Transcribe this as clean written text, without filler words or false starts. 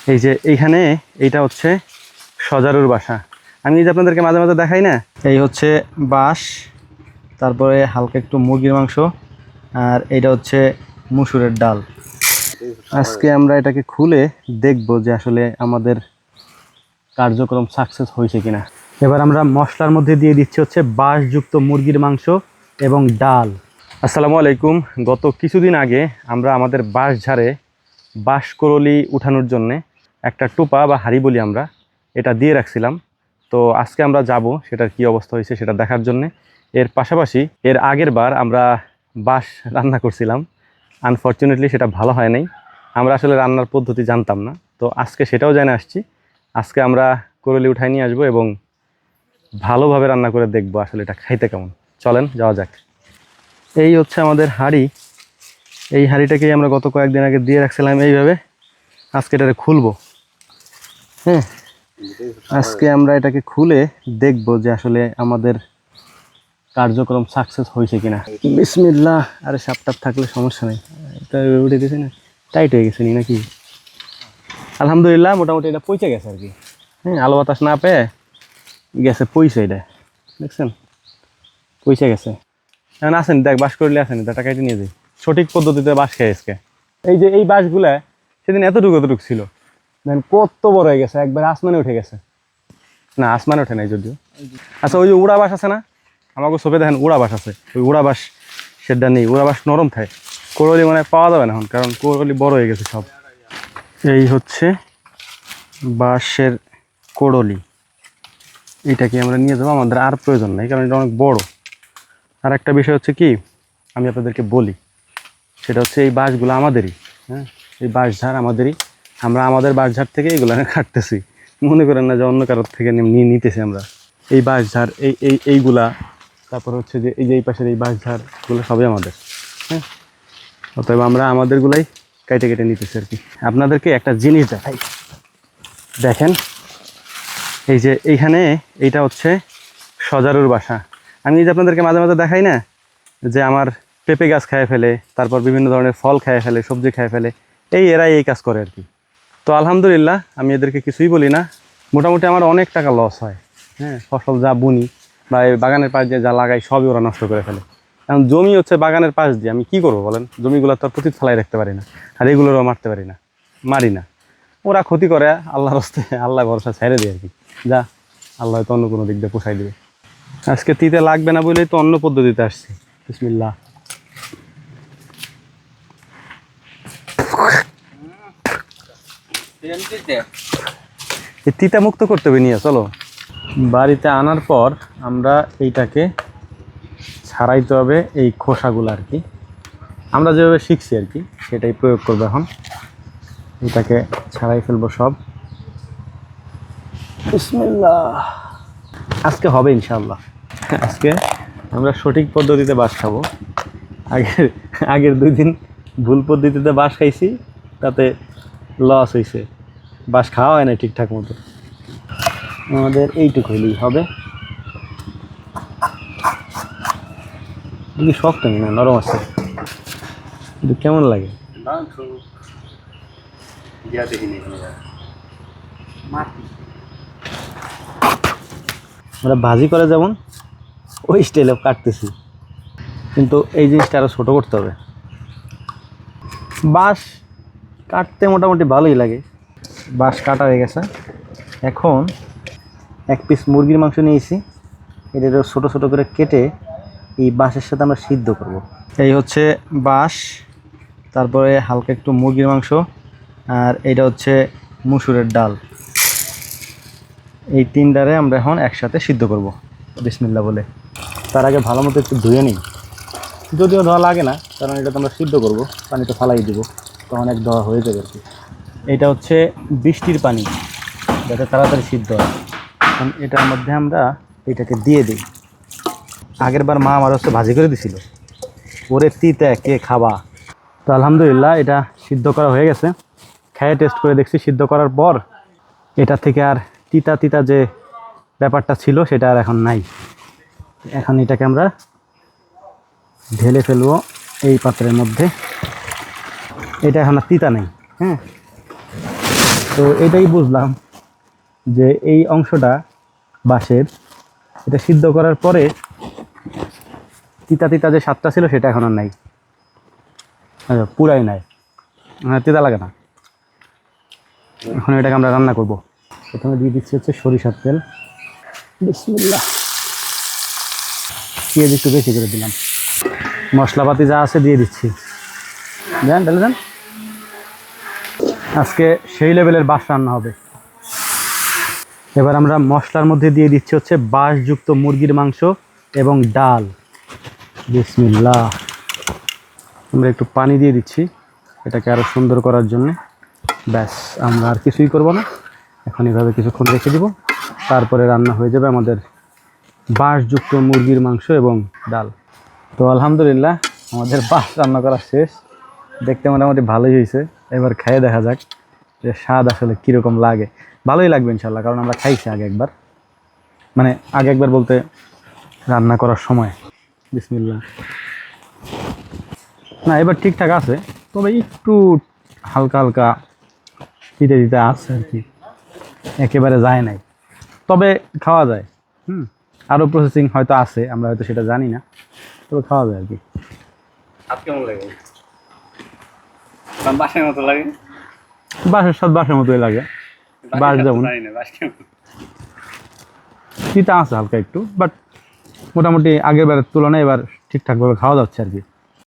এই যে এইখানে এইটা হচ্ছে সজারুর বাসা। আমি এই যে আপনাদেরকে মাঝে মাঝে দেখাই না, এই হচ্ছে বাঁশ, তারপরে হালকা একটু মুরগির মাংস, আর এইটা হচ্ছে মুসুরের ডাল। আজকে আমরা এটাকে খুলে দেখব যে আসলে আমাদের কার্যক্রম সাকসেস হয়েছে কিনা। এবার আমরা মশলার মধ্যে দিয়ে দিচ্ছি হচ্ছে বাঁশযুক্ত মুরগির মাংস এবং ডাল। আসসালামু আলাইকুম। গত কিছুদিন আগে আমরা আমাদের বাঁশঝাড়ে বাঁশকরলি উঠানোর জন্যে একটা টোপা বা হাঁড়ি বলি আমরা, এটা দিয়ে রাখছিলাম। তো আজকে আমরা যাব সেটার কি অবস্থা হয়েছে সেটা দেখার জন্যে। এর পাশাপাশি এর আগের বার আমরা বাঁশ রান্না করছিলাম, আনফর্চুনেটলি সেটা ভালো হয় নাই। আমরা আসলে রান্নার পদ্ধতি জানতাম না, তো আজকে সেটাও জেনে আসছি। আজকে আমরা করলি উঠাই নিয়ে আসবো এবং ভালোভাবে রান্না করে দেখবো আসলে এটা খাইতে কেমন। চলেন যাওয়া যাক। এই হচ্ছে আমাদের হাঁড়ি। এই হাঁড়িটাকেই আমরা গত কয়েকদিন আগে দিয়ে রাখছিলাম এইভাবে। আজকে এটাকে খুলবো। হ্যাঁ, আজকে আমরা এটাকে খুলে দেখব যে আসলে আমাদের কার্যক্রম সাকসেস হয়েছে কিনা। বিসমিল্লাহ। আরে সাপটাপ থাকলে সমস্যা নেই, এটা উঠে গেছে না, টাইট হয়ে গেছে নি নাকি। আলহামদুলিল্লাহ মোটামুটি এটা পচে গেছে আর কি। হ্যাঁ, আলো বাতাস না পেয়ে গেছে, পইছে এটা, দেখছেন পইসে গেছে। এখন আসেন দেখ, বাঁশ করলে আসেন, এটা কেটে নিয়ে যাই। সঠিক পদ্ধতিতে বাঁশ খেয়ে আজকে। এই যে এই বাঁশগুলা সেদিন এতটুকু ছিল, দেখেন কত বড় হয়ে গেছে, একবার আসমানে উঠে গেছে। না, আসমানে ওঠে নাই যদিও। আচ্ছা, ওই যে উড়া বাঁশ আছে না, আমাকে সবে দেখেন উড়া বাঁশ আছে, ওই উড়া বাঁশ সেটা নেই। উড়া বাঁশ নরম থাকে, কোরলি মানে পাওয়া যাবে না এখন, কারণ কোরলি বড় হয়ে গেছে সব। এই হচ্ছে বাঁশের কোড়লি। এইটাকে আমরা নিয়ে যাবো, আমাদের আর প্রয়োজন নেই কারণ এটা অনেক বড়। আর একটা বিষয় হচ্ছে কি, আমি আপনাদেরকে বলি, সেটা হচ্ছে এই বাঁশগুলো আমাদেরই। হ্যাঁ, এই বাঁশঝাড় আমাদেরই, আমরা আমাদের বাঁশঝাড় থেকে এইগুলো কাটতেছি। মনে করেন না যে অন্য কারোর থেকে নিয়ে নিতেছি আমরা। এই বাঁশঝাড় এইগুলা, তারপর হচ্ছে যে এই যে এই পাশের এই বাঁশঝাড়গুলো সবই আমাদের। হ্যাঁ, অতএব আমরা আমাদেরগুলাই কেটে কেটে নিতেছি আর কি। আপনাদেরকে একটা জিনিস দেখাই, দেখেন এই যে এইখানে এইটা হচ্ছে সজারুর বাসা। আমি যে আপনাদেরকে মাঝে মাঝে দেখাই না যে আমার পেঁপে গাছ খেয়ে ফেলে, তারপর বিভিন্ন ধরনের ফল খেয়ে ফেলে, সবজি খেয়ে ফেলে, এরাই এই কাজ করে আর কি। তো আলহামদুলিল্লাহ আমি এদেরকে কিছুই বলি না। মোটামুটি আমার অনেক টাকা লস হয়। হ্যাঁ, ফসল যা বুনি বা এই বাগানের পাশ দিয়ে যা লাগাই সবই ওরা নষ্ট করে ফেলে। এখন জমি হচ্ছে বাগানের পাশ দিয়ে, আমি কি করবো বলেন, জমিগুলো তো আর প্রতি ফেলাই রাখতে পারি না, আর এগুলোরও মারতে পারি না, মারি না। ওরা ক্ষতি করে, আল্লাহর হস্তে, আল্লাহ ভরসা ছেড়ে দেয় আর কি। যা, আল্লাহ হয়তো অন্য কোনো দিক দিয়ে পোষাই দেবে। আজকে তিতে লাগবে না বলেই তো অন্য পদ্ধতিতে আসছি। বিসমিল্লাহ। এই তিতা মুক্ত করতে হবে নিয়ে চলো। বাড়িতে আনার পর আমরা এইটাকে ছাড়াইতে হবে, এই খোসাগুলো আর কি। আমরা যেভাবে শিখছি আর কি সেটাই প্রয়োগ করবো এখন। এটাকে ছাড়াই ফেলবো সব। বিসমিল্লাহ। আজকে হবে ইনশাআল্লাহ। আজকে আমরা সঠিক পদ্ধতিতে বাঁশ খাবো। আগের 2 দিন ভুল পদ্ধতিতে বাঁশ খাইছি, তাতে লস হয়েছে, বাঁশ খাওয়া হয় না ঠিকঠাক মতো। আমাদের এইটুকু হইলেই হবে। কি শক্ত না, নরম আছে, কিন্তু কেমন লাগে আমরা ভাজি করে যেমন ওই স্টাইলে কাটতেছি, কিন্তু এই জিনিসটা আরো ছোট করতে হবে। বাঁশ কাটতে মোটামুটি ভালোই লাগে। বাঁশ কাটা হয়ে গেছে, এখন 1 পিস মুরগির মাংস নিয়েছি, এটা ছোটো ছোটো করে কেটে এই বাঁশের সাথে আমরা সিদ্ধ করব। এই হচ্ছে বাঁশ, তারপরে হালকা একটু মুরগির মাংস, আর এটা হচ্ছে মুসুরের ডাল। এই 3টারে আমরা এখন একসাথে সিদ্ধ করব বিসমিল্লাহ বলে। তার আগে ভালো মতো একটু ধুয়ে নিই, যদিও ধোয়া লাগে না কারণ এটা তো আমরা সিদ্ধ করব, পানিটা ফালাই দিব, তো অনেক ধোয়া হয়ে যাবে আর কি। এটা হচ্ছে বৃষ্টির পানি, যাতে তাড়াতাড়ি সিদ্ধ হয়। এখন এটার মধ্যে আমরা এটাকে দিয়ে দিই। আগের বার মা আমার হচ্ছে ভাজি করে দিছিল, ওরে তিতে কে খাবা। তো আলহামদুলিল্লাহ এটা সিদ্ধ করা হয়ে গেছে। খেয়ে টেস্ট করে দেখছি, সিদ্ধ করার পর এটা থেকে আর তিতা তিতা যে ব্যাপারটা ছিল সেটা আর এখন নাই। এখন এটাকে আমরা ঢেলে ফেলবো এই পাত্রের মধ্যে। এটা এখন আর তিতা নেই। হ্যাঁ, তো এটাই বুঝলাম যে এই অংশটা বাঁশের, এটা সিদ্ধ করার পরে তিতা তিতা যে স্বাদটা ছিল সেটা এখন আর নাই, পুরাই নাই, তিতা লাগে না। এখন এটাকে আমরা রান্না করব। প্রথমে দিয়ে দিচ্ছি হচ্ছে সরিষার তেল, বিসমিল্লাহ। পেঁয়াজ একটু বেশি করে দিলাম, মশলাপাতি যা আছে দিয়ে দিচ্ছি, দেন ঢেলে দেন। আজকে সেই লেভেলের বাঁশ রান্না হবে। এবার আমরা মশলার মধ্যে দিয়ে দিচ্ছি হচ্ছে বাঁশযুক্ত মুরগির মাংস এবং ডাল, বিসমিল্লাহ। আমরা একটু পানি দিয়ে দিচ্ছি এটাকে আরও সুন্দর করার জন্য। ব্যাস, আমরা আর কিছুই করব না, এখন এভাবে কিছুক্ষণ রেখে দিব, তারপরে রান্না হয়ে যাবে আমাদের বাঁশযুক্ত মুরগির মাংস এবং ডাল। তো আলহামদুলিল্লাহ আমাদের বাঁশ রান্না করা শেষ, দেখতে মোটামুটি ভালোই হয়েছে। এবার খেয়ে দেখা যাক যে স্বাদ আসলে কীরকম লাগে। ভালোই লাগবে ইনশাল্লাহ, কারণ আমরা খাইছি আগে একবার, মানে আগে একবার বলতে রান্না করার সময়। বিসমিল্লাহ। না, এবার ঠিকঠাক আছে, তবে একটু হালকা হালকা দিতে দিতে আছে আর কি, একেবারে যায় নাই, তবে খাওয়া যায়। আরও প্রসেসিং হয়তো আছে, আমরা হয়তো সেটা জানি না, তবে খাওয়া যায় আর কি। কেমন লাগে? বাসার মতো লাগে, বাঁশের স্বাদ বাঁশের মতোই লাগে। বাঁশ যেমন তিতা আছে হালকা একটু, বাট মোটামুটি আগের বারের তুলনায় এবার ঠিকঠাকভাবে খাওয়া যাচ্ছে আর কি।